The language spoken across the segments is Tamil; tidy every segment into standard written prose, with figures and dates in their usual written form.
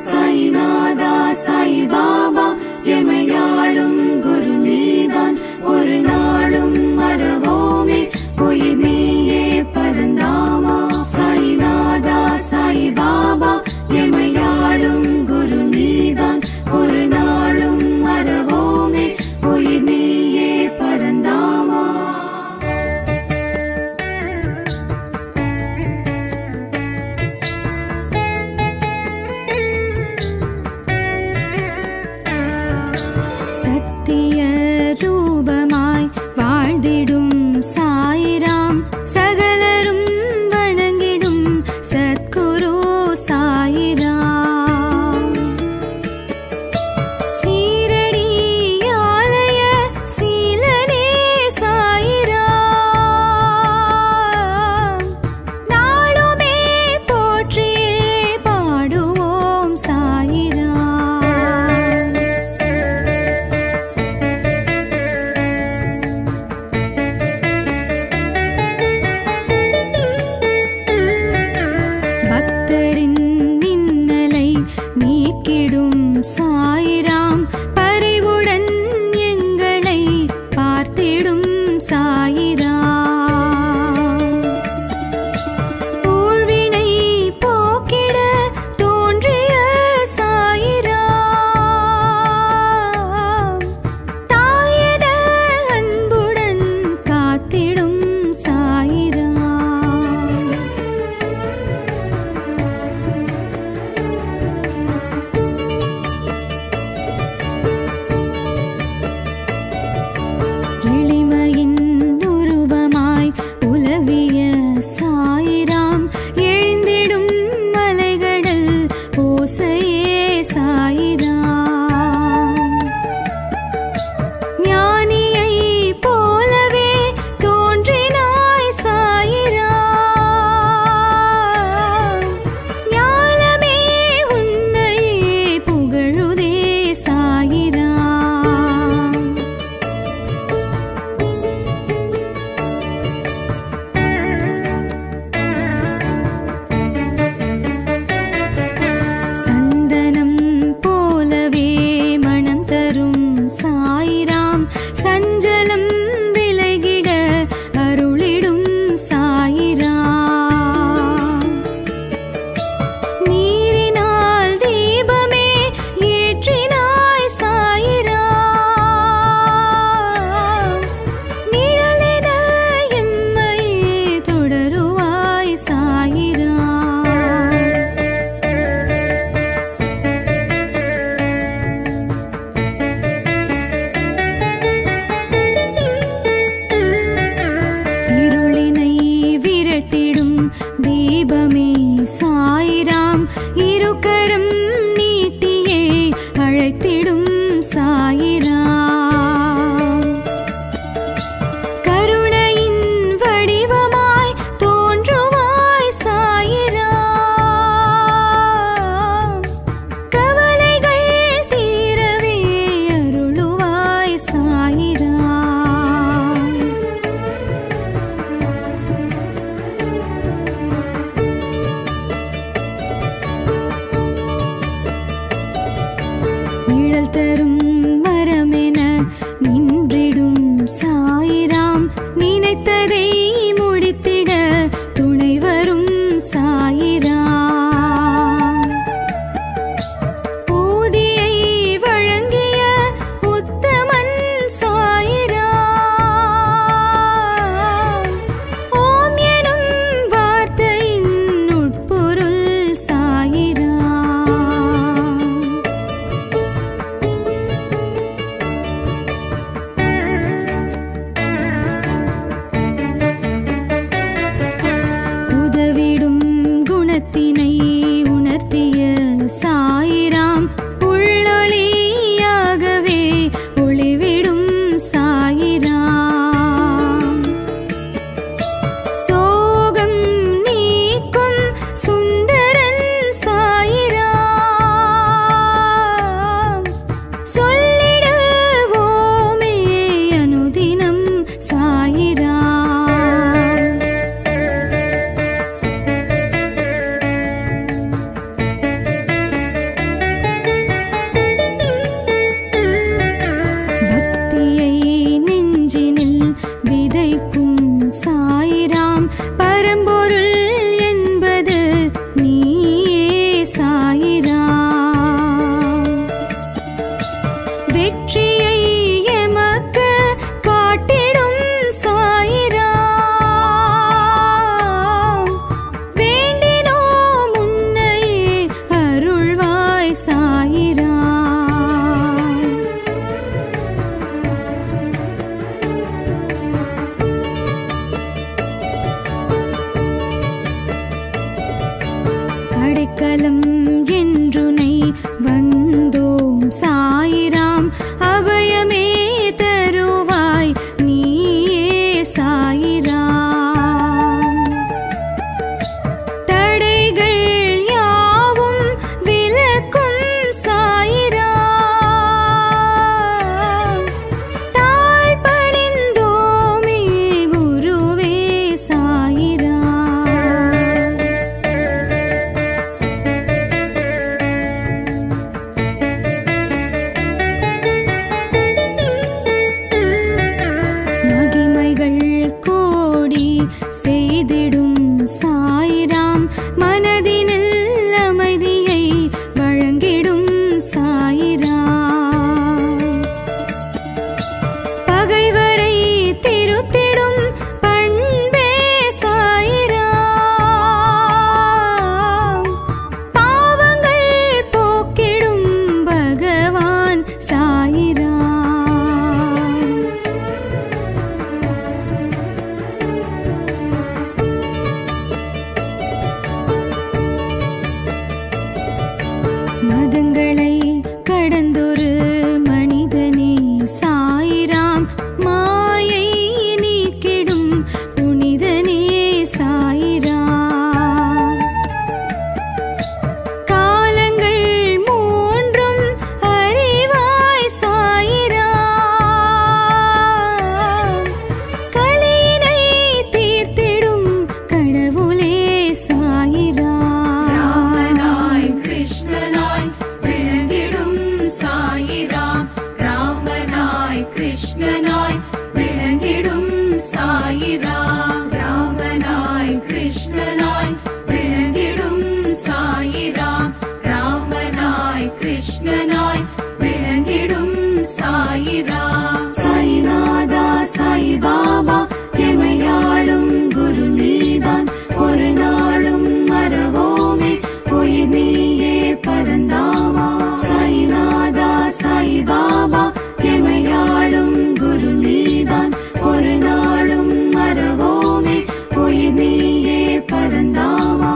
சாய்நாதா சாய் பாபா எமையாளும் குரு நீதான் ஒரு நாளும் மறவோமே உயிர் நீயே பரந்தாமா சாய்நாதா சாய் பாபா எமையாளும் குரு நீதான் ஒரு நாளும் மறவோமே உயிர் நீயே பரந்தாமா சத்திய ரூபமாய் வாழ்ந்திடும் சாய்ராம் சகலரும் வணங்கிடும் சத்குரு சாய்ராம் சீரடி ஆலய சீலனே சாய்ராம் நாளுமே போற்றியே பாடுவோம் சாய்ராம் பக்தரின் இன்னலை நீக்கிடும் சாய்ராம் பரிவுடன் எங்களை பார்த்திடும் சாய்ராம் ஊழ்வினை போக்கிட தோன்றிய சாய்ராம் தாயன அன்புடன் காத்திடும் சாய்ராம் எளிமையின் உருவமாய் உலவிய சாய்ராம் எழுந்திடும் மலைகடல் ஓசையே சாய்ராம் ஞானியை போலவே தோன்றினாய் சாய்ராம் ஞானமே உன்னையே புகழுதே சாய்ராம் சந்தனம் போலவே மனம் தரும் சாய்ராம் சஞ்சலம் விலகிட அருளிடும் சாய்ராம் நீரினால் தீபமே ஏற்றினாய் சாய்ராம் நிழலென எம்மையே தொடருவாய் சாய்ராம் இருளினை விரட்டிடும் தீபமே சாய்ராம் இருக்கரம் நீட்டியே அழைத்திடும் சாய்ராம் கருணையின் வடிவமாய் தோன்றுவாய் சாய்ராம் கவலைகள் தீரவே அருளுவாய் சாய்ராம் செய்திடும் சாயிராம், மனதினில் அமைதியை வழங்கிடும் சாயிராம், பகைவரை திருத்திடும் பண்பே சாயிராம், பாவங்கள் போக்கிடும் பகவான் சாயிராம். மதங்களை கடந்தொரு மனிதனே சாயிராம், மாயை நீக்கிடும் புனிதனே சாயிராம், காலங்கள் மூன்றும் அறிவாய் சாயிராம், கலியினை தீர்த்திடும் கடவுளே சாயிராம். ராமனாய் கிருஷ்ணனாய் விளங்கிடும் சாயிராம், ராமனாய் கிருஷ்ணனாய் விளங்கிடும் சாயிராம், ராமனாய் கிருஷ்ணனாய் விளங்கிடும் சாயிராம், ராமனாய் கிருஷ்ணனாய் விளங்கிடும் சாயிராம். சாய்நாதா சாய்பாபா எமையாளும் குரு நீதான், ஒரு நாளும் மறவோமே உயிர் நீயே பரந்தாமா. சாய்நாதா சாய்பாபா எமையாளும் குரு நீதான், ஒரு நாளும் மறவோமே உயிர் நீயே பரந்தாமா.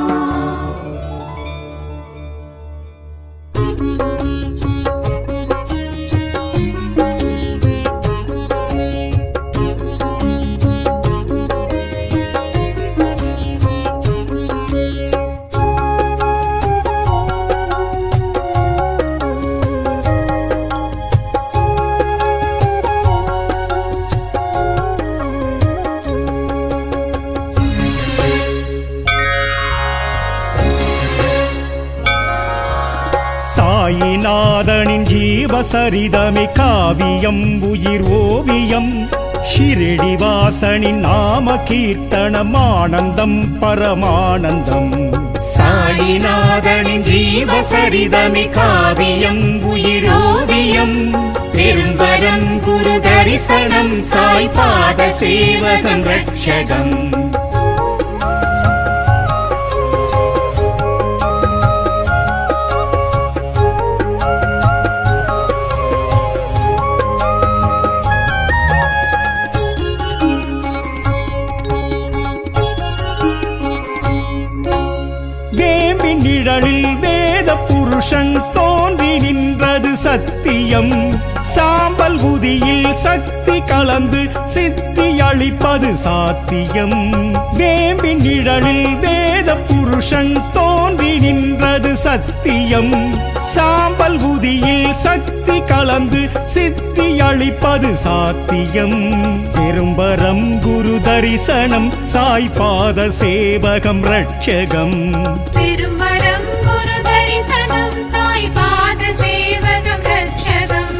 சாயிநாதனின் ஜீவசரிதமே காவியம் உயிர் ஓவியம், ஷிரடி வாசனின் நாம கீர்த்தனம் ஆனந்தம் பரமானந்தம். சாயிநாதனின் ஜீவசரிதமே காவியம் உயிர் ஓவியம், பெரும்பரம் குரு தரிசனம் சாய் பாத சேவகம் ரட்சகம். வேம்பின் நிழலில் வேத புருஷன் தோன்றி நின்றது சத்தியம், சாம்பல் உதியில் சக்தி கலந்து சித்தி அளிப்பது சாத்தியம். வேம்பின் நிழலில் வேத புருஷன் தோன்றி நின்றது சத்தியம், சாம்பல் உதியில் சக்தி கலந்து சித்தி அளிப்பது சாத்தியம். பெரும்பரம் குரு தரிசனம் சாய் பாத சேவகம் ரட்சகம். பெரும்பரம் குரு தரிசனம் சாய் பாத சேவகம் ரட்சகம்.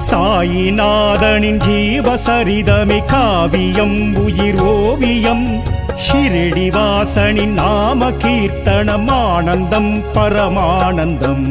சாயிநாதனின் ஜீவசரிதமே காவியம் உயிர் ஓவியம், ஷிரடி வாசனின் நாம கீர்த்தனம் ஆனந்தம் பரமானந்தம்.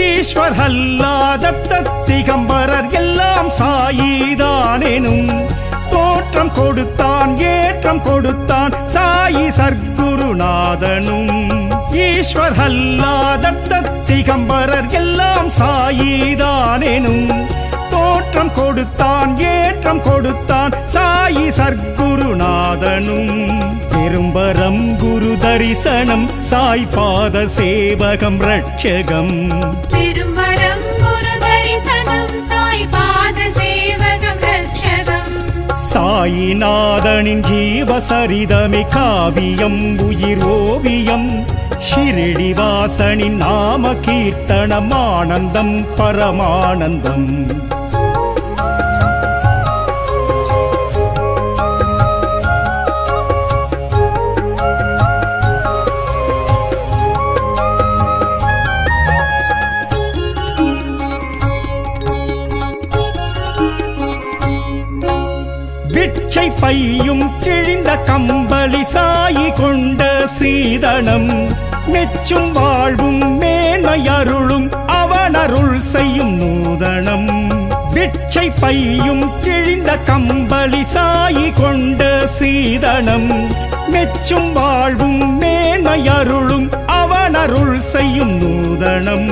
ஈஸ்வர் அல்லாத திகம்பரர் எல்லாம் சாயிதானெனும், தோற்றம் கொடுத்தான் ஏற்றம் கொடுத்தான் சாயி சர்க்குருநாதனும். ஈஸ்வர் அல்லாத திகம்பரர் எல்லாம் சாயிதானெனும், தோற்றம் கொடுத்தான் ஏற்றம் கொடுத்தான் சாயி சர்க்குருநாதனும். பெரும்பரம் குரு தரிசனம் சாய் பாத சேவகம் ரட்சகம். பெரும்பரம் குரு தரிசனம் சாய் பாத சேவகம் ரட்சகம். சாயிநாதனின் ஜீவசரிதமே காவியம் உயிர் ஓவியம், ஷிரடி வாசனின் நாம கீர்த்தனம் ஆனந்தம் பரமானந்தம். பிட்சை பையும் கிழிந்த கம்பளி சாயி கொண்ட சீதனம் மெச்சும் வாழ்வும் மேன்மை அருளும் அவனருள் செய்யும் நூதனம் பிட்சை பையும் கிழிந்த கம்பளி சாயி கொண்ட சீதனம் மெச்சும் வாழ்வும் மேன்மை அருளும் அவனருள் செய்யும் நூதனம்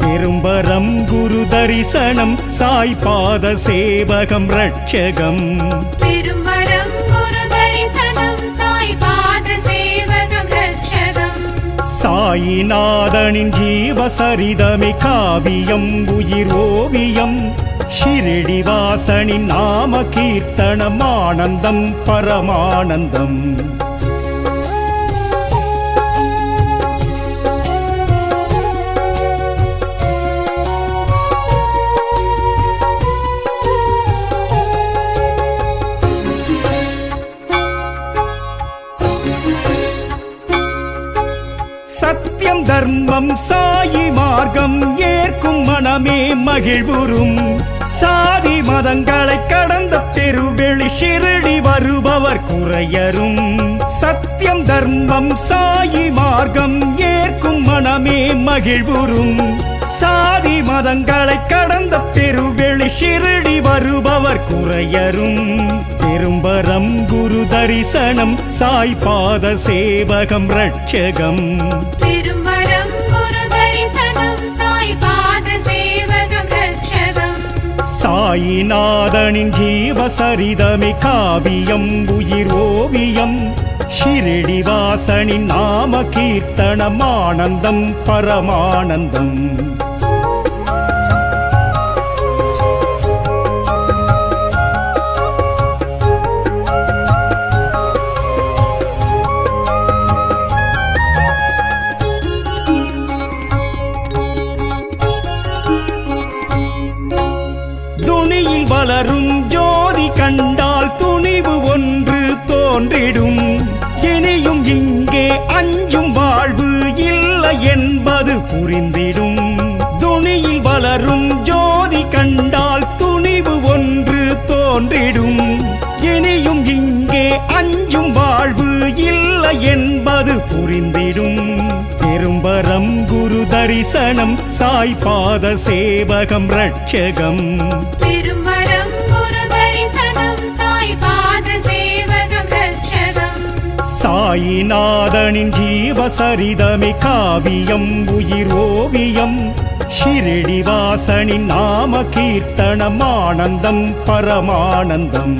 பெரும்பரம் குரு தரிசனம் சாய் பாத சேவகம் ரட்சகம் திருமரம் குரு தரிசனம் சாய் பாத சேவகம் ரட்சகம் சாயிநாதனின் ஜீவசரிதமே காவியம் உயிர் ஓவியம் ஷிரடிவாசனின் நாம கீர்த்தனம் ஆனந்தம் பரமானந்தம் சத்தியம் தர்மம் சாயி மார்க்கம் ஏற்கும் மனமே மகிழ்வுறும் சாதி மதங்களை கடந்த பெருவெளி ஷிரடி வருபவர் குறையரும் சத்தியம் தர்மம் சாயி மார்க்கம் ஏற்கும் மனமே மகிழ்வுறும் சாதி மதங்களை கடந்த பெருவெளி ஷிரடி வருபவர் குறையரும் பெரும்பரம் குரு தரிசனம் சாய் பாத சேவகம் ரட்சகம் திருமரம் குரு தரிசனம் சாய் பாத சேவகம் ரட்சகம் சாயிநாதனின் ஜீவசரிதமே காவியம் உயிர் ஓவியம் ஷிரடிவாசனின் நாம கீர்த்தனம் ஆனந்தம் பரமானந்தம் துணியில் வளரும் ஜோதி கண்டால் துணிவு ஒன்று தோன்றிடும் இனியும் இங்கே அஞ்சும் வாழ்வு இல்லை என்பது புரிந்திடும் துணியில் வளரும் ஜோதி கண்டால் துணிவு ஒன்று தோன்றிடும் இனியும் இங்கே அஞ்சும் வாழ்வு இல்லை என்பது புரிந்திடும் பெரும்பரம் குரு தரிசனம் சாய் பாத சேவகம் ரட்சகம் திருமரம் குரு தரிசனம் சாய் பாத சேவகம் ரட்சகம் சாயிநாதனின் ஜீவசரிதமே காவியம் உயிர் ஓவியம் ஷிரடிவாசனின் நாம கீர்த்தனம் ஆனந்தம் பரமானந்தம்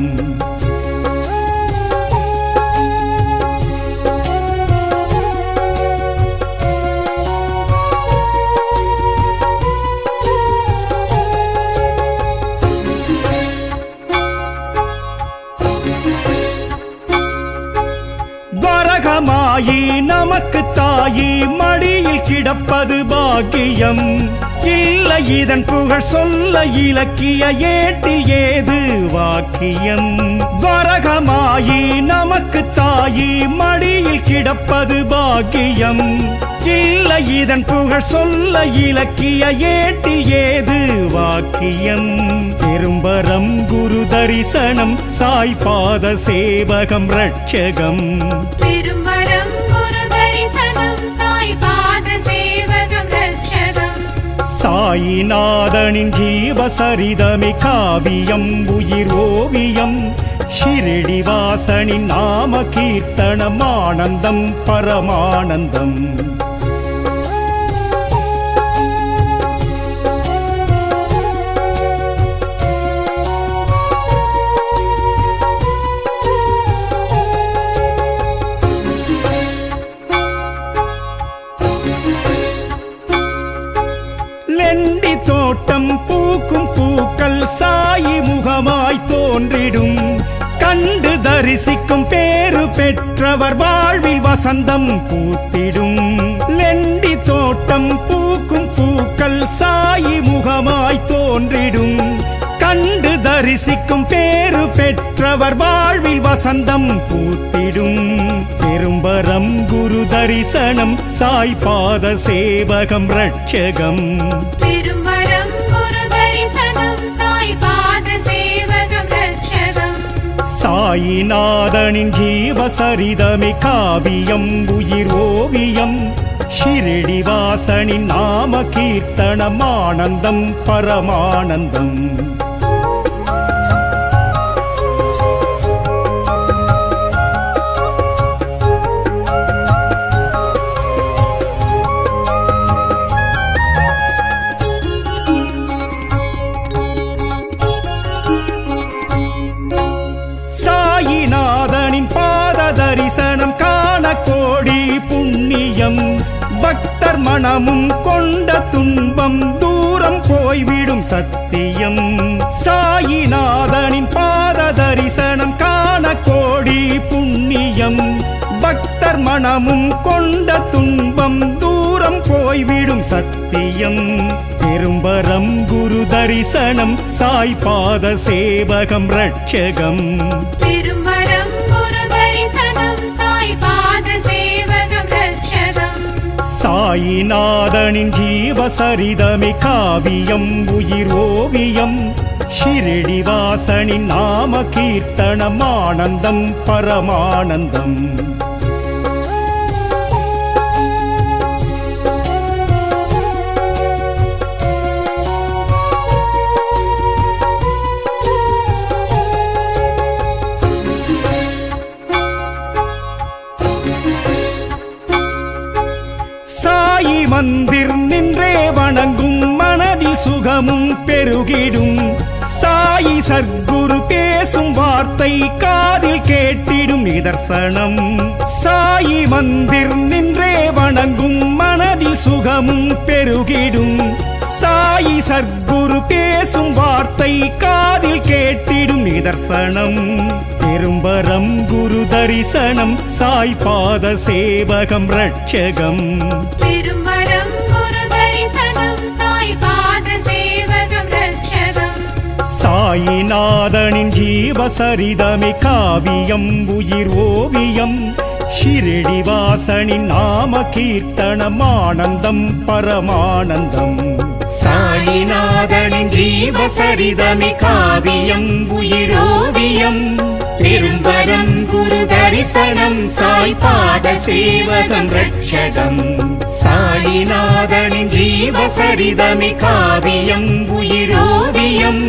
வரகமாயி நமக்கு தாயி மடியில் கிடப்பது பாக்கியம் இல்லை இதன் புகழ் சொல்ல இலக்கிய ஏட்டில் ஏது வாக்கியம் வரகமாயி நமக்கு தாயி மடியில் கிடப்பது பாக்கியம் இல்லை இதன் புகழ் சொல்ல இலக்கிய ஏட்டில் ஏது வாக்கியம் பெரும்பரம் குரு தரிசனம் சாய் பாத சேவகம் ரட்சகம் திருமரம் குரு தரிசனம் சாய் பாத சேவகம் ரட்சகம் சாயிநாதனின் ஜீவசரிதமே காவியம் உயிர் ஓவியம் ஷிரடிவாசனின் நாம கீர்த்தனம் ஆனந்தம் பரமானந்தம் லெண்டி தோட்டம் பூக்கும் பூக்கள் சாயி முகமாய் தோன்றிடும் கண்டு தரிசிக்கும் பேரு பெற்றவர் வாழ்வில் வசந்தம் பூத்திடும் லெண்டி தோட்டம் பூக்கும் பூக்கள் சாயி முகமாய் தோன்றிடும் கண்டு தரிசிக்கும் பேரு பெற்றவர் வாழ்வில் வசந்தம் பூத்திடும் பெரும்பரம் குரு தரிசனம் சாய் பாத சேவகம் ரட்சகம் திருமரம் குரு தரிசனம் சாய் பாத சேவகம் ரட்சகம் சாயிநாதனின் ஜீவசரிதமே காவியம் உயிர் ஓவியம் ஷிரடிவாசனின் நாம கீர்த்தனம் ஆனந்தம் பரமானந்தம் சாயிநாதனின் பாத தரிசனம் காண கோடி புண்ணியம் பக்தர் மனமும் கொண்ட துன்பம் தூரம் போய்விடும் சத்தியம் சாயிநாதனின் பாத தரிசனம் காண கோடி புண்ணியம் பக்தர் மனமும் கொண்ட துன்பம் தூரம் போய்விடும் சத்தியம் பெரும்பரம் குரு தரிசனம் சாய் பாத சேவகம் ரட்சகம் திருமரம் குரு தரிசனம் சாய் பாத சேவகம் ரட்சகம் சாயிநாதனின் ஜீவசரிதமே காவியம் உயிர் ஓவியம் ஷிரடிவாசனின் நாம கீர்த்தனம் ஆனந்தம் பரமானந்தம் சாயி மந்திர் நின்றே வணங்கும் மனதில் சுகமும் பெருகிடும் சாயி சர்க்குரு பேசும் வார்த்தை காதில் கேட்டிடும் நிதர்சனம் சாயி மந்திர் நின்றே வணங்கும் மனதில் சுகமும் பெருகிடும் சாயி சர்க்குரு பேசும் வார்த்தை காதில் கேட்டிடும் நிதர்சனம் பெரும்பரம் குரு தரிசனம் சாய் பாத சேவகம் ரட்சகம் திருமரம் குரு தரிசனம் சாய் பாத சேவகம் ரட்சகம் சாயிநாதனின் ஜீவசரிதமே காவியம் உயிர் ஓவியம் ஷிரடிவாசனின் நாம கீர்த்தனம் ஆனந்தம் பரமானந்தம் சாயிநாதனின் ஜீவசரிதமே காவியம் உயிர் ஓவியம் பெரும்பரம் குரு தரிசனம் சாய் பாத சேவகம் ரட்சகம் சாயிநாதனின் ஜீவசரிதமே காவியம் உயிர் ஓவியம்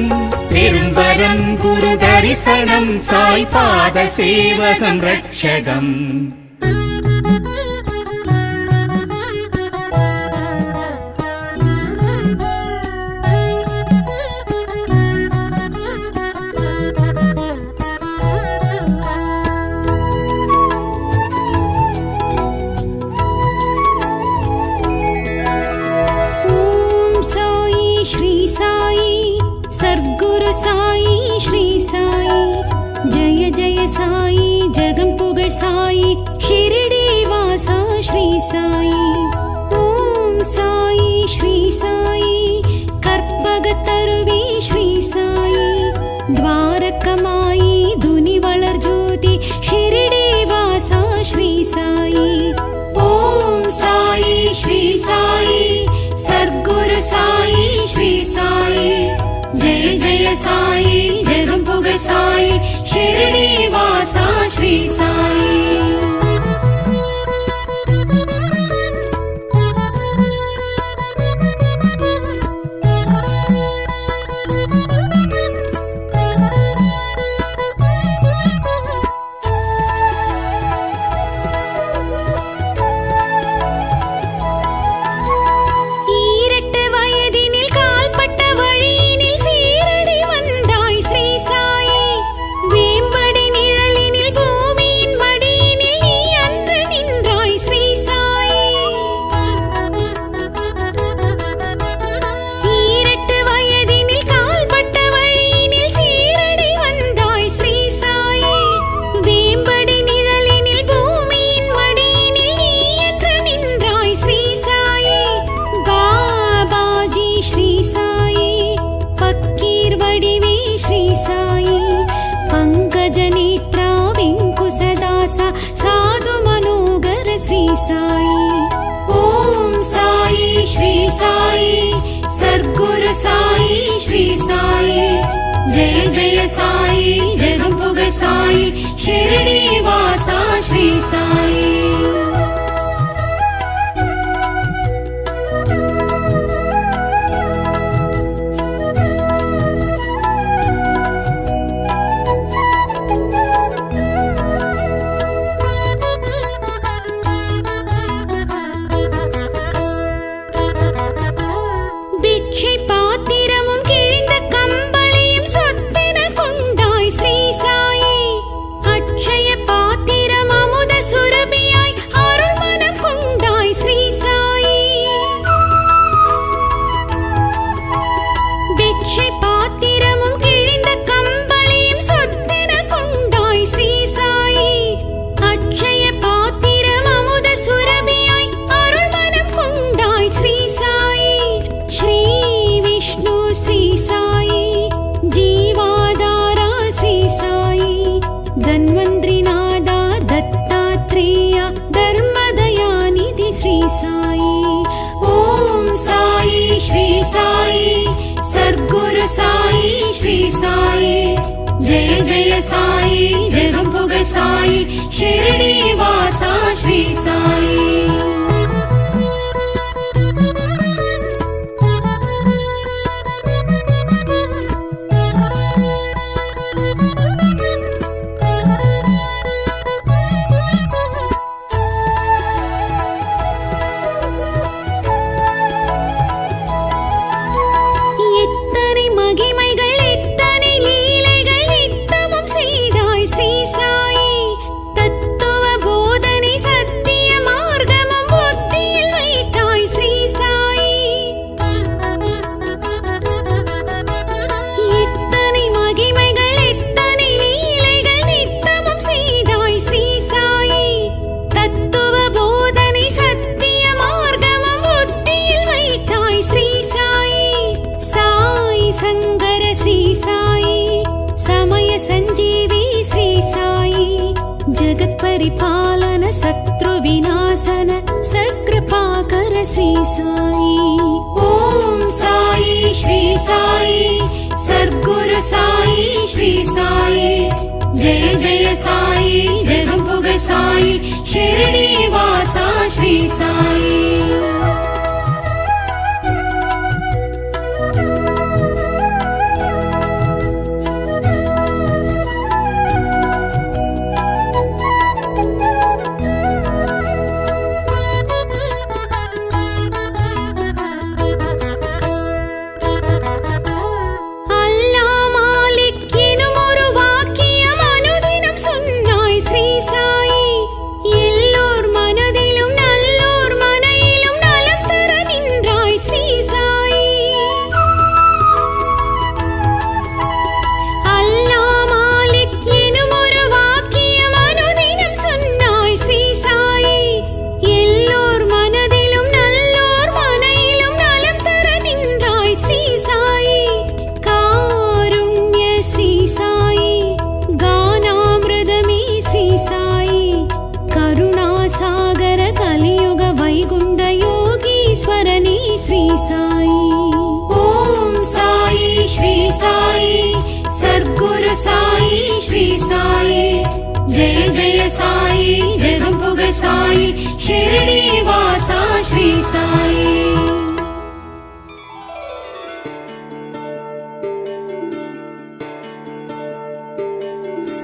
பெரும்பரம் குரு தரிசனம் சாய் பாத சேவகம் ரட்சகம் சர்க்குரு சாயி ஸ்ரீ சாயி ஜெய ஜெய சாயி ஜெகம் புகழ் சாயி ஷிரடி வாசா ஸ்ரீ சாயி ஓம் சாயி ஸ்ரீ சாயி கற்பகத்தருவி ஸ்ரீ சாயி துவாரகமாயி துனி வளர் ஜோதி ஷிரடி வாசா ஸ்ரீ சாயி ஓம் சாயி ஸ்ரீ சாயி சர்க்குரு சாயி ஸ்ரீ சாயி जय जय साई जगम पुगड़ साई शिरडी वासा श्री साई साई श्री साई जय जय साई जगम पुगड़ साई धन्वन्त्रिनादा दत्तात्रेय धर्मदयानिधि श्री साई। ॐ साई श्री साई सद्गुरु साई श्री साई। जय जय साई जगं पुगळ साई शिरडी वासा श्री साई। परिपालन शत्रु विनाशन सत्कृपाकर श्री साई। ॐ साई श्री साई सद्गुरु साई श्री साई। जय जय साई जगं पुगळ साई शिरडी वासा श्री साई। साई श्री साई। जय जय साई जगं पुगळ साई शिरडी वासा श्री साई।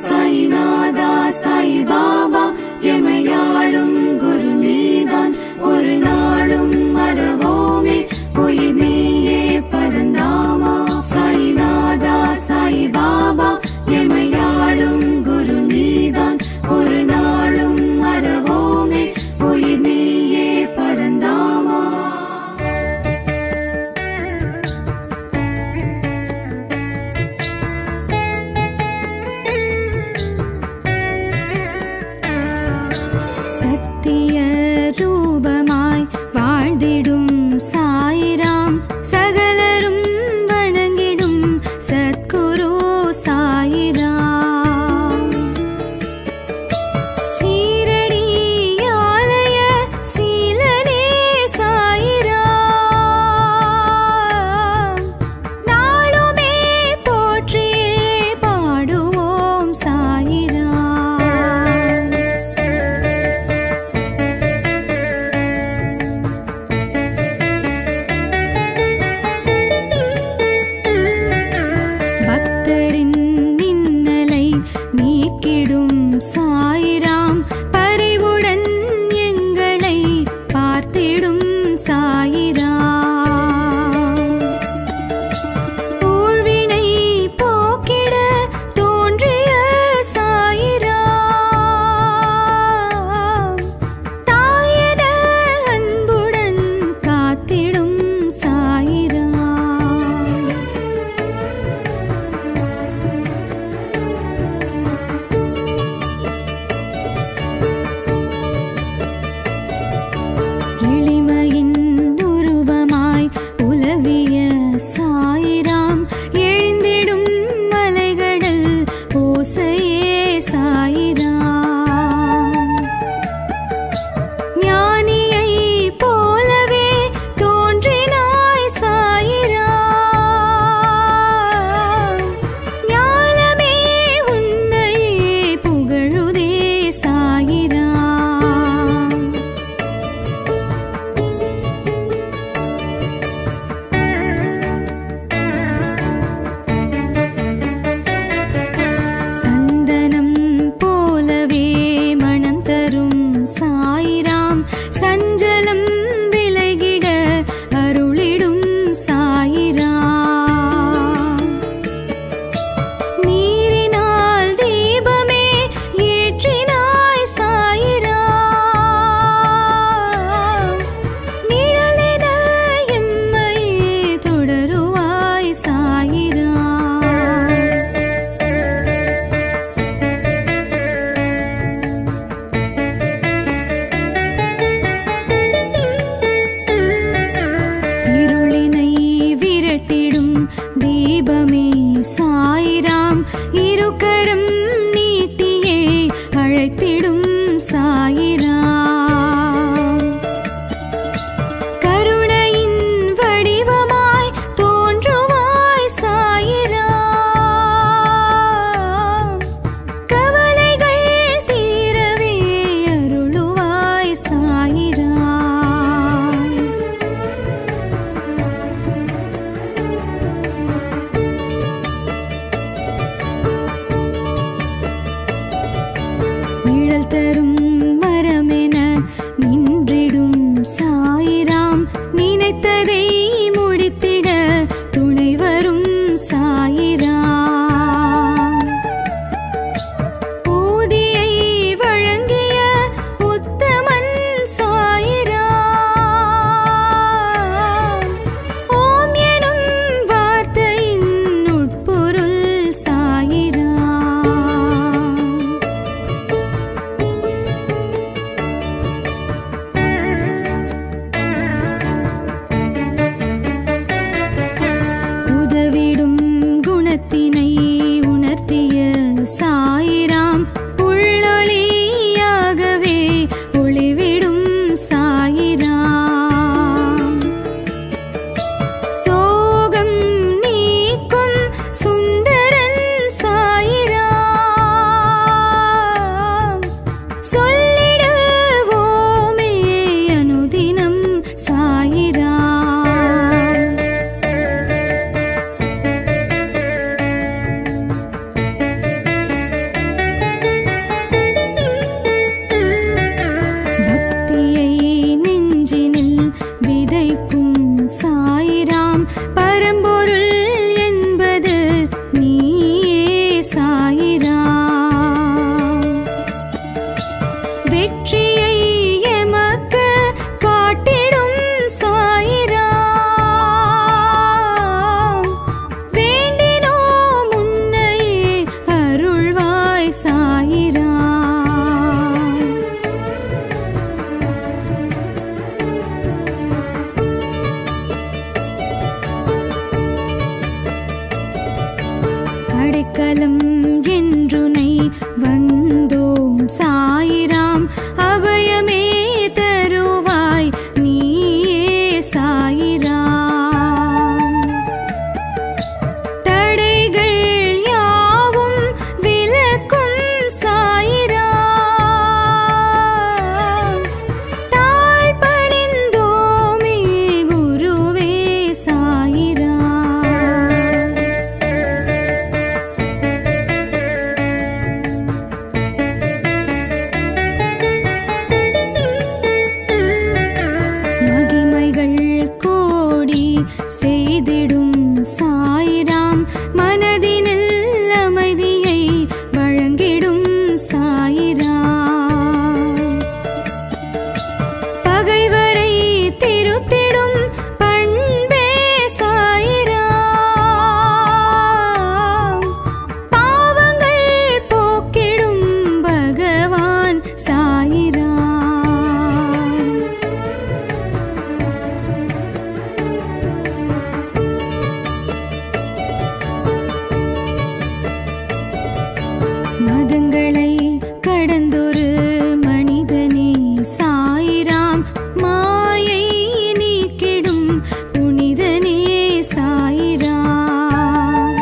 साई नादा साई बाबा எமையாளும் குரு நீதான் ஒரு நாளும் மறவோமே போய் நீயே பரந்தாமா। சாய் நாதா சாய் பாபா எமையாளும் குரு நீதான் ஒரு நாளும் மறவோமே போய் நீயே பரந்தாமா। சத்திய ரூபமாய் வாழ்ந்திடும் சாயிராம் சகலரும் வணங்கிடும் சத்குரு சாயிராம்। சீரடி ஆலய சீலனே சாயிராம்। நாளுமே போற்றியே பாடுவோம் சாயிராம்। பக்தரின் இன்னலை நீக்கிடும் சாயிராம் பரிவுடன் எங்களை பார்த்திடும் சாயிராம்। ஊழ்வினை போக்கிட தோன்றிய சாயிராம்। தாயன அன்புடன் காத்திடும் சாயிராம்। அழைத்திடும் சாயிராம். கருணையின் வடிவமாய் தோன்றுவாய் சாயிராம். கவலைகள் தீரவே அருளுவாய் சாயிராம். நிழல் தரும் மரமென நின்றிடும் சாயிராம். நினைத்ததை முடித்திட துணை வரும் சாயிராம். ஊதியை வழங்கிய உத்தமன் சாயிராம். ஓம் எனும் வார்த்தையின் உட்பொருள் சாயிராம். உதவிடும் குணத்தினை உணர்த்திய சாயிராம். உள்ளொளியாகவே ஒளிவிடும் சாயிராம். சோகம் நீக்கும் சுந்தரன் சாயிராம். சொல்லிடுவோமே அனுதினம் சாயிராம். பக்தியை நெஞ்சினில் விதைக்கும் சாயிராம். பரம்பொருள் என்பது நீயே சாயிராம். வெற்றியை எமக்கு காட்டிடும் சாயிராம். வேண்டினோம் உன்னையே அருள்வாய் சாயிராம். அடைக்கலம் என்றுனை வந்தோம் சாயிராம். அபயமே தருவாய் நீயே சாயிராம். தடைகள் யாவும் விலக்கும் சாயிராம். தாழ்பணிந்தோமே குருவே சாயிராம். மகிமைகள் கோடி செய்திடும் சாயிராம். மனதினில் அமைதியை வழங்கிடும் சாயிராம். பகைவரை திருத்திடும் பண்பே சாயிராம். பாவங்கள் போக்கிடும் பகவான் சாயிராம். மதங்களை கடந்தொரு மனிதனே சாயிராம். மாயை நீக்கிடும் புனிதனே சாயிராம்.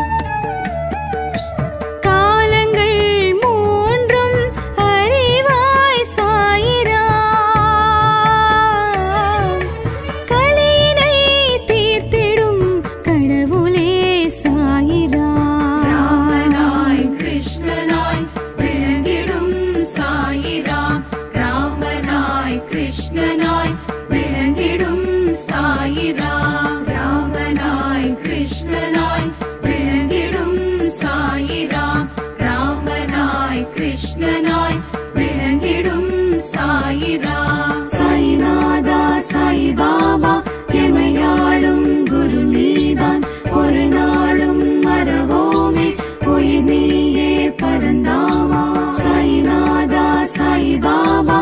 காலங்கள் மூன்றும் அறிவாய் சாயிராம். கலியினை தீர்த்திடும் கடவுளே சாயிராம். ராமனாய் கிருஷ்ணனாய் விளங்கிடும் சாயிராம். ராமனாய் கிருஷ்ணனாய் விளங்கிடும் சாயிராம். ராமனாய் கிருஷ்ணனாய் விளங்கிடும் சாயிராம். ராமனாய் கிருஷ்ணனாய் விளங்கிடும் சாயிராம். சாய்நாதா சாய் பாபா எமையாளும் குரு நீதான். ஒரு நாளும் மறவோமே உயிர் நீயே பரந்தாமா. சாய்நாதா சாய் பாபா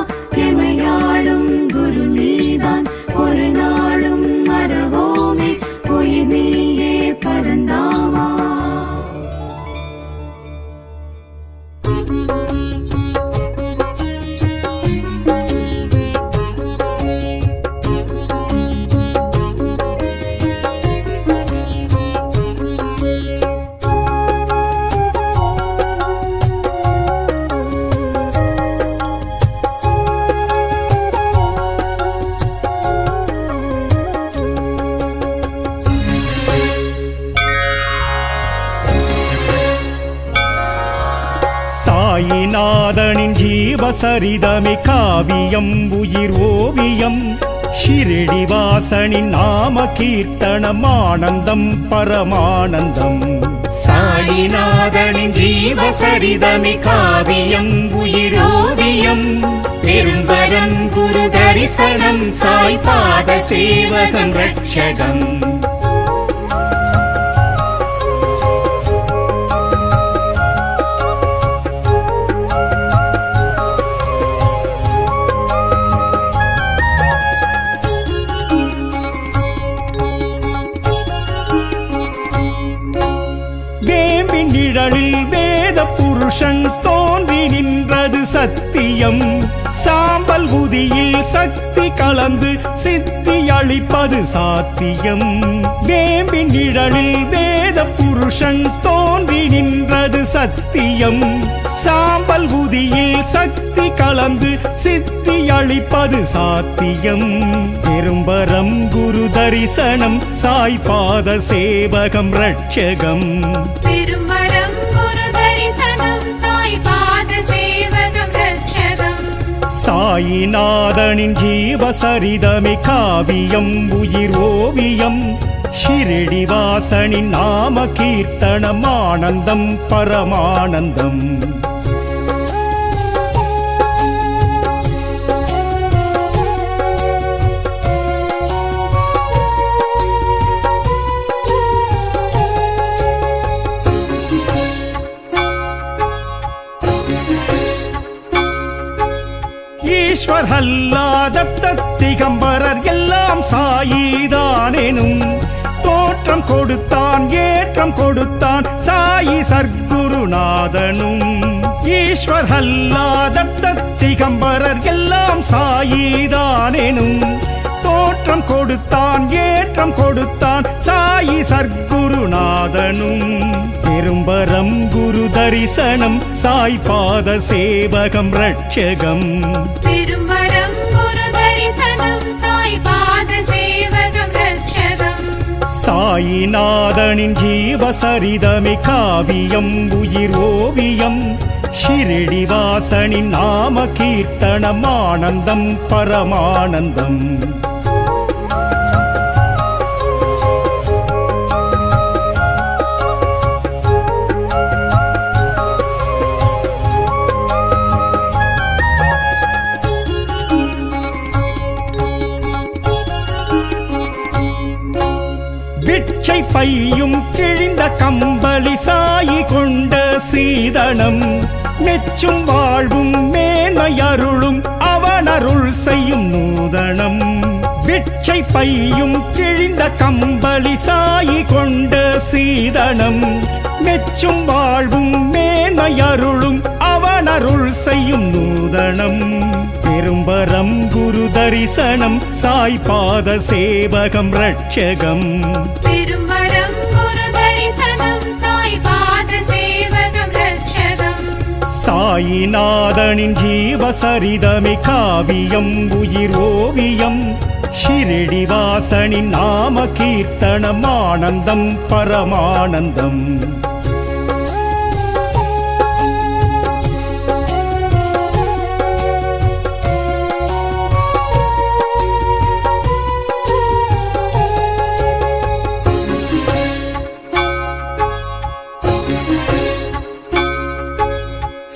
எமையாளும் குரு நீதான். ஒரு நாளும் மறவோமே உயிர் நீயே பரந்தாமா. சாயிநாதனின் ஜீவசரிதமே காவியம் உயிர் ஓவியம் ஷிரடி வாசனின் நாம கீர்த்தனம் ஆனந்தம் பரமானந்தம் சாயிநாதனின் ஜீவசரிதமே காவியம் உயிரோவியம் பெரும்பரம் குரு தரிசனம் சாய் பாத சேவகம் ரட்சகம் வேம்பின் நிழலில் வேத புருஷன் தோன்றி நின்றது சத்தியம் சாம்பல் உதியில் சக்தி கலந்து சித்தி அளிப்பது சாத்தியம் வேம்பின் நிழலில் வேத புருஷன் தோன்றி நின்றது சத்தியம் சாம்பல் உதியில் சக்தி கலந்து சித்தி அளிப்பது சாத்தியம் பெரும்பரம் குரு தரிசனம் சாய் பாத சேவகம் ரட்சகம் திருமரம் குரு தரிசனம் சாய் பாத சேவகம் ரட்சகம் சாயிநாதனின் ஜீவசரிதமே காவியம் உயிர் ஓவியம் ஷிரடி வாசனின் நாம கீர்த்தனம் ஆனந்தம் பரமானந்தம் ஈஸ்வர் அல்லாத திகம்பரர் எல்லாம் சாயிதானெனும் தோற்றம் கொடுத்தான் ஏற்றம் கொடுத்தான் சாயி சர்க்குருநாதனும் ஈஸ்வர் அல்லாத திகம்பரர் எல்லாம் சாயிதானெனும் தோற்றம் கொடுத்தான் ஏற்றம் கொடுத்தான் சாயி சர்க்குருநாதனும் பெரும்பரம் குரு தரிசனம் சாய் பாத சேவகம் ரட்சகம் திருமரம் குரு தரிசனம் சாய் பாத சேவகம் ரட்சகம் சாயிநாதனின் ஜீவசரிதமே காவியம் உயிர் ஓவியம் ஷிரடி வாசனின் நாம கீர்த்தனம் ஆனந்தம் பரமானந்தம் பிட்சை பையும் கிழிந்த கம்பளி சாயி கொண்ட சீதனம் மெச்சும் வாழ்வும் மேன்மையருளும் அவனருள் செய்யும் நூதனம் பிட்சை பையும் கிழிந்த கம்பளி சாயி கொண்ட சீதனம் மெச்சும் வாழ்வும் மேன்மையருளும் அவனருள் செய்யும் நூதனம் பெரும்பரம் குரு தரிசனம் சாய் பாத சேவகம் ரட்சகம் திருமரம் குரு தரிசனம் சாய் பாத சேவகம் ரட்சகம் சாயிநாதனின் ஜீவசரிதமே காவியம் உயிர் ஓவியம் ஷிரடி வாசனின் நாம கீர்த்தனம் ஆனந்தம் பரமானந்தம்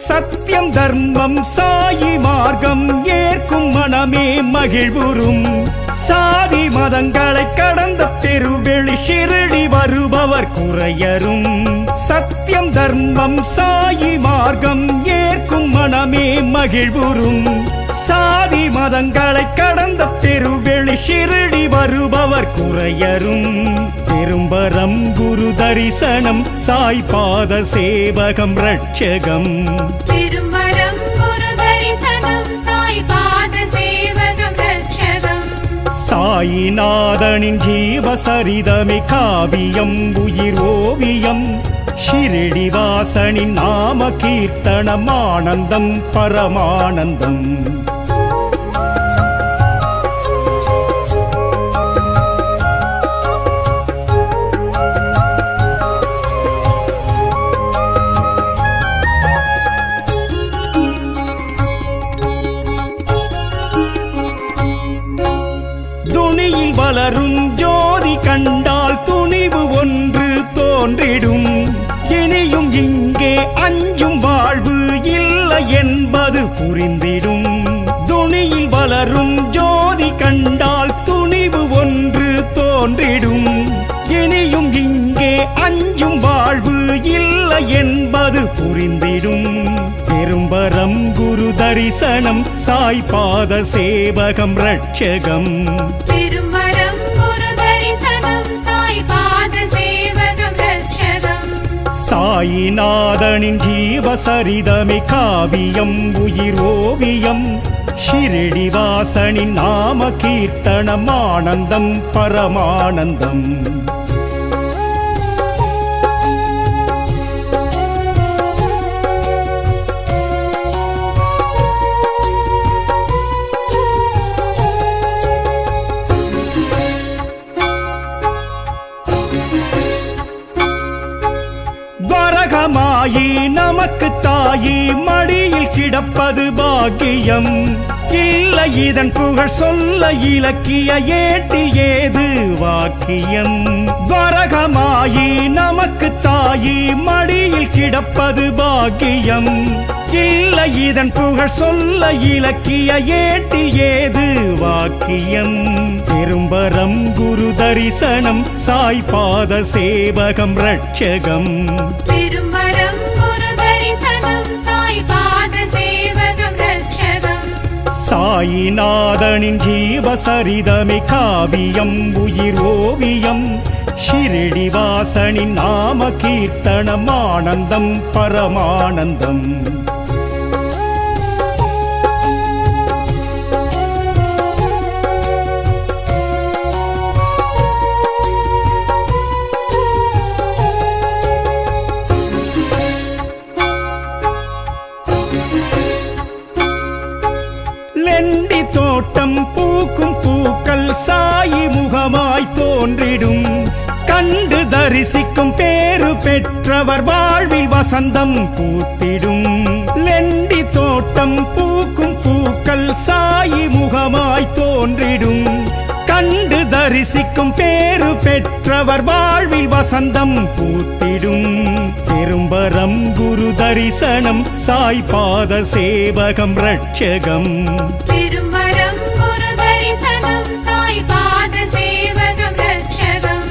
சத்தியம் தர்மம் சாயி மார்க்கம் ஏற்கும் மனமே மகிழ்வுறும் சாதி மதங்களை கடந்த பெருவெளி ஷிரடி வருபவர் குறையரும் சத்தியம் தர்மம் சாயி மார்க்கம் ஏற்கும் மனமே மகிழ்வுறும் சாதி மதங்களை கடந்த பெருவெளி ஷிரடி வருபவர் குறையரும் பெரும்பரம் குரு தரிசனம் சாய் பாத சேவகம் ரட்சகம் திருமரம் குரு தரிசனம் சாய் பாத சேவகம் ரட்சகம் சாயிநாதனின் ஜீவசரிதமே காவியம் உயிர் ஓவியம் ஷிரடி வாசனின் நாம கீர்த்தனம் ஆனந்தம் பரமானந்தம் துணியில் வளரும் ஜோதி கண்டால் துணிவு ஒன்று தோன்றிடும். இனியும் இங்கே அஞ்சும் வாழ்வு இல்லை என்பது புரிந்திடும். துணியில் வளரும் ஜோதி கண்டால் துணிவு ஒன்று தோன்றிடும். இனியும் இங்கே அஞ்சும் வாழ்வு இல்லை என்பது புரிந்திடும். பெரும்பரம் குரு தரிசனம் சாய் பாத சேவகம் ரட்சகம். திருமரம் குரு தரிசனம் சாய் பாத சேவகம் ரட்சகம். சாயிநாதனின் ஜீவசரிதமே காவியம் உயிர் ஓவியம். ஷிரடி வாசனின் நாம கீர்த்தனம் ஆனந்தம் பரமானந்தம். வரகமாயி நமக்கு தாயி மடியில் கிடப்பது பாக்கியம். இல்லை இதன் புகழ் சொல்ல இலக்கிய ஏட்டில் ஏது வாக்கியம். வரகமாயி நமக்கு தாயி மடியில் கிடப்பது பாக்கியம். இல்லை இதன் புகழ் சொல்ல இலக்கிய ஏட்டில் ஏது வாக்கியம். பெரும்பரம் குரு தரிசனம் சாய் பாத சேவகம் ரட்சகம். திருமரம் குரு தரிசனம் சாய் பாத சேவகம் ரட்சகம். சாயிநாதனின் ஜீவசரிதமே காவியம் உயிர் ஓவியம். ஷிரடி வாசனின் நாம கீர்த்தனம் ஆனந்தம் பரமானந்தம். லெண்டி தோட்டம் பூக்கும் பூக்கள் சாயி முகமாய் தோன்றிடும். கண்டு தரிசிக்கும் பேரு பெற்றவர் வாழ்வில் வசந்தம் பூத்திடும். லெண்டி தோட்டம் பூக்கும் பூக்கள் சாயி முகமாய் தோன்றிடும். கண்டு தரிசிக்கும் பேரு பெற்றவர் வாழ்வில் வசந்தம் பூத்திடும். பெரும்பரம் குரு தரிசனம் சாய் பாத சேவகம் ரட்சகம். திருமரம் குரு தரிசனம் சாய் பாத சேவகம் ரட்சகம்.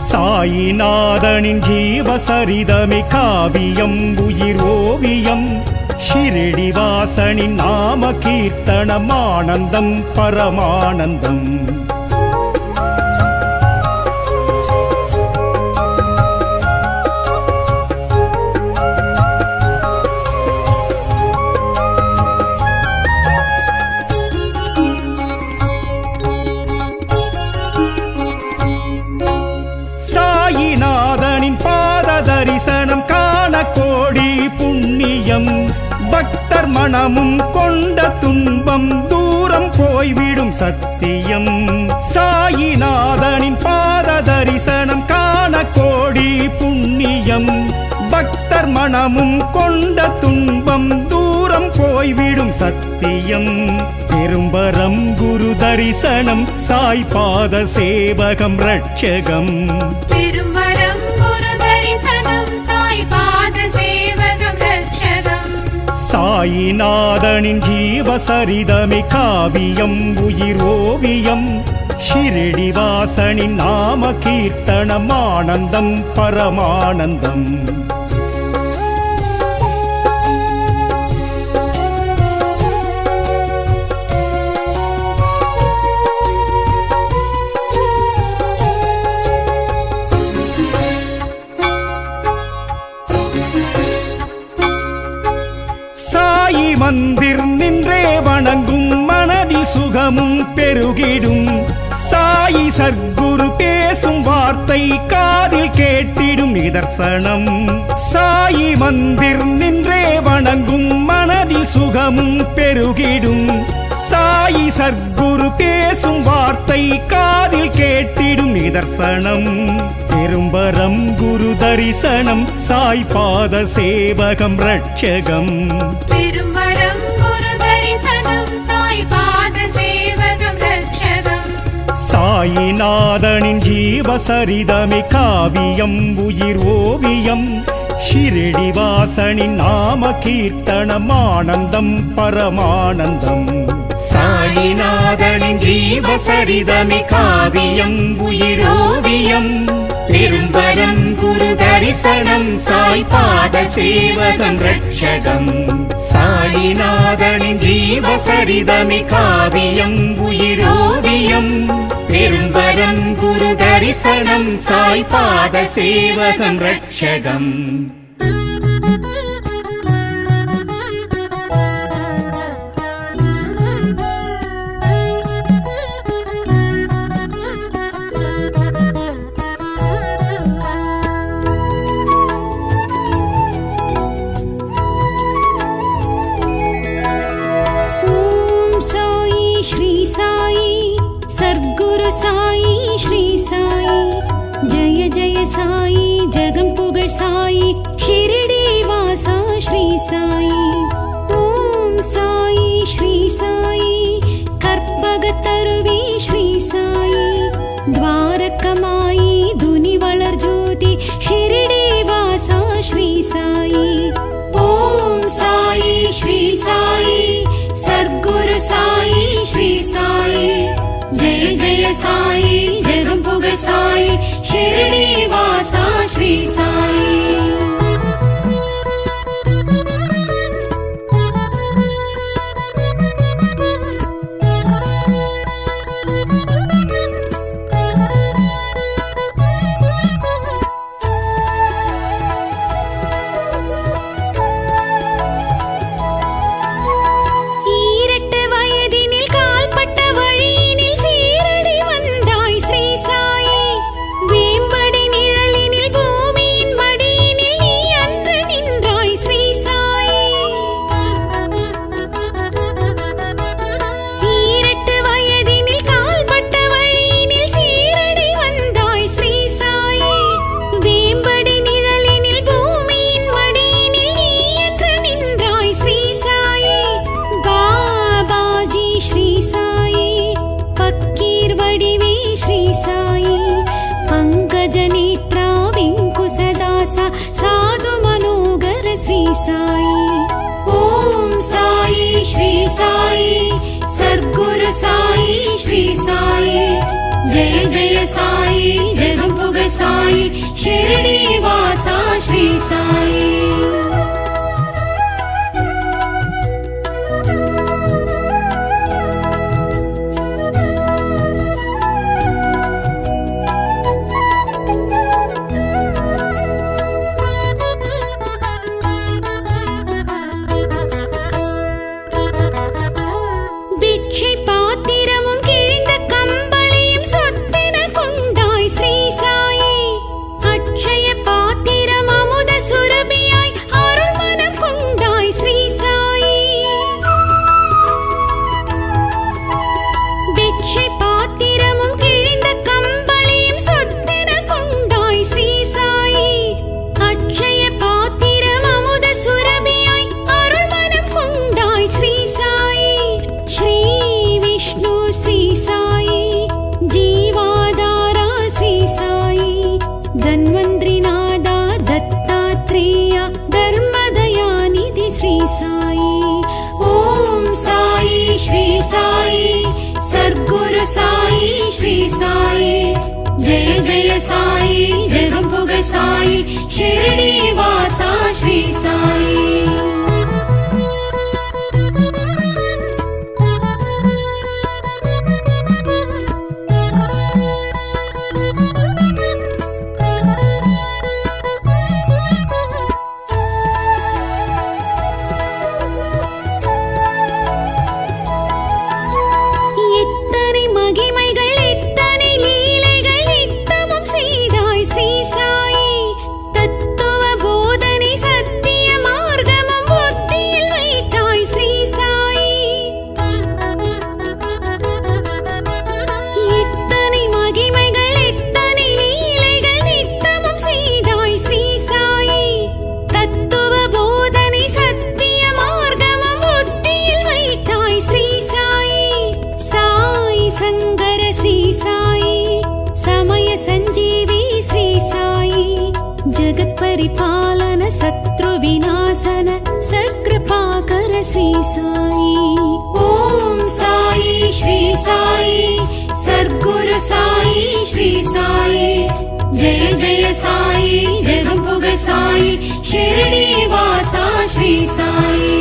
சாயிநாதனின் ஜீவசரிதமே காவியம் உயிர் ஓவியம். ஷிரடி வாசனின் நாம கீர்த்தனம் ஆனந்தம் பரமானந்தம். சாயிநாதனின் பாத தரிசனம் காண கோடி புண்ணியம். பக்தர் மனமும் கொண்ட துன்பம் தூரம் போய்விடும் சத்தியம். சாயிநாதனின் பாத தரிசனம் காண கோடி புண்ணியம். பக்தர் மனமும் கொண்ட துன்பம் தூரம் போய்விடும் சத்தியம். பெரும்பரம் குரு தரிசனம் சாய் பாத சேவகம் ரட்சகம். திருமரம் குரு தரிசனம் சாய் பாத சேவகம் ரட்சகம். சாயிநாதனின் ஜீவசரிதமே காவியம் உயிர் ஓவியம். ஷிரடி வாசனின் நாம கீர்த்தனம் ஆனந்தம் பரமானந்தம். சாயி மந்திர் நின்றே வணங்கும் மனதில் சுகமும் பெருகிடும். சாயி சர்க்குரு பேசும் வார்த்தை காதில் கேட்டிடும் நிதர்சனம். சாயி மந்திர் நின்றே வணங்கும் மனதில் சுகமும் பெருகிடும். சாயி சர்க்குரு பேசும் வார்த்தை காதில் கேட்டிடும் நிதர்சனம். பெரும்பரம் குரு தரிசனம் சாய் பாத சேவகம் ரட்சகம். திருமரம் குரு தரிசனம் சாய் பாத சேவகம் ரட்சகம். சாயி ஜீவசரிதமே காவியம் உயிர் ஓவியம் ஷிரடிவாசனின் நாம கீர்த்தனம் ஆனந்தம் பரமானந்தம் சாயிநாதனின் ஜீவசரிதமே காவியம் உயிரோவியம் பெரும்பரம் குரு தரிசனம் சாய் பாத சேவகம் ரட்சகம் சாயிநாதனின் ஜீவசரிதமே காவியம் உயிரோவியம் பெரும்பரம் குரு தரிசனம் சாய் பாத சேவகம் ரட்சகம் சாயி ஸ்ரீ சாயி ஜெய ஜெய சாயி ஜெகம் புகழ் சாயி ஷிரடி வாசா ஸ்ரீ சாயி ஓம் சாயி ஸ்ரீ சாயி கற்பகத்தருவி ஸ்ரீ சாயி துவாரகமாயி துனி வளர் ஜோதி ஷிரடி வாசா ஸ்ரீ சாயி ஓம் சாயி ஸ்ரீ சாயி சத்குரு சாயி ஸ்ரீ சாயி जय जय साई जगम पुगळ साई शिरडी वासा श्री साई साई श्री साई जय जय साई जगम पुगळ साई शिरडी वासा श्री साई साई श्री साई जय जय साई जगम पुगळ साई शिरडी वासा श्री साई தத்துவ போதனை சத்திய மார்க்கமும் परिपालन शत्रुविनाशन सत्कृपाकर श्री साई। ॐ साई श्री साई सद्गुरु साई श्री साई। जय जय साई जगम्पुग साई शिरडी वासा श्री साई।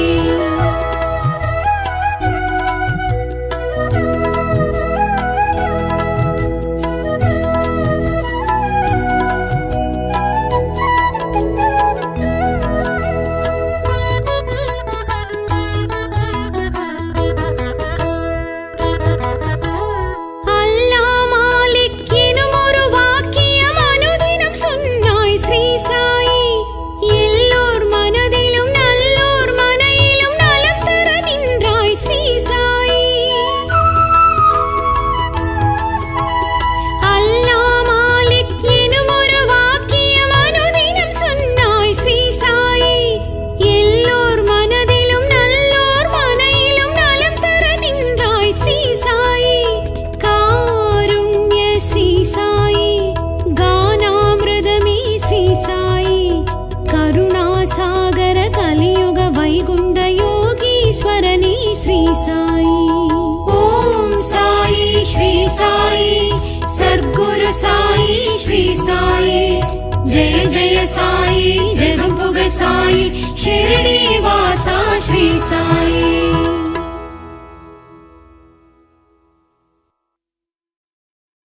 साई श्री साई। जय जय साई जगम्पुग साई शिरडी वासा श्री साई।